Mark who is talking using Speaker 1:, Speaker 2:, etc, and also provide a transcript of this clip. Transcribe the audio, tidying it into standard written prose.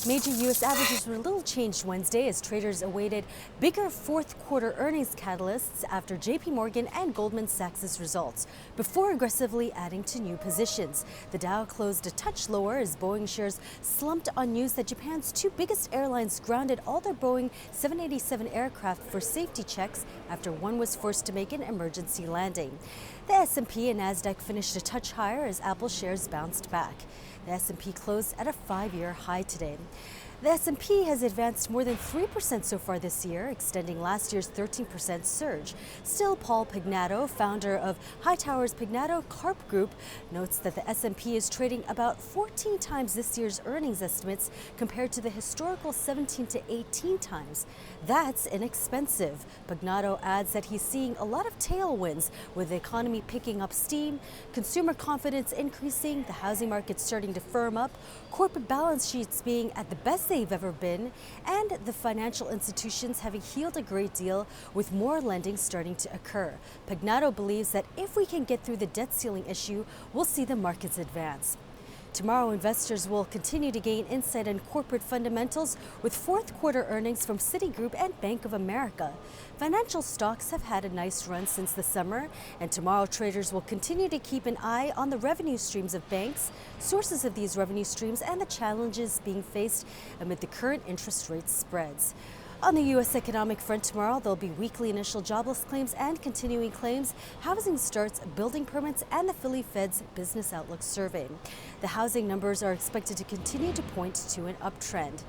Speaker 1: Major U.S. averages were little changed Wednesday as traders awaited bigger fourth quarter earnings catalysts after J.P. Morgan and Goldman Sachs' results, before aggressively adding to new positions. The Dow closed a touch lower as Boeing shares slumped on news that Japan's two biggest airlines grounded all their Boeing 787 aircraft for safety checks after one was forced to make an emergency landing. The S&P and Nasdaq finished a touch higher as Apple shares bounced back. The S&P closed at a 5-year high today. The S&P has advanced more than 3% so far this year, extending last year's 13% surge. Still, Paul Pignato, founder of Hightower's Pignato Carp Group, notes that the S&P is trading about 14 times this year's earnings estimates compared to the historical 17 to 18 times. That's inexpensive. Pignato adds that he's seeing a lot of tailwinds, with the economy picking up steam, consumer confidence increasing, the housing market starting to firm up, corporate balance sheets being at the best they've ever been, and the financial institutions having healed a great deal, with more lending starting to occur. Pignato believes that if we can get through the debt ceiling issue, we'll see the markets advance. Tomorrow, investors will continue to gain insight on corporate fundamentals with fourth quarter earnings from Citigroup and Bank of America. Financial stocks have had a nice run since the summer, and tomorrow traders will continue to keep an eye on the revenue streams of banks, sources of these revenue streams, and the challenges being faced amid the current interest rate spreads. On the U.S. economic front tomorrow, there'll be weekly initial jobless claims and continuing claims, housing starts, building permits, and the Philly Fed's Business Outlook survey. The housing numbers are expected to continue to point to an uptrend.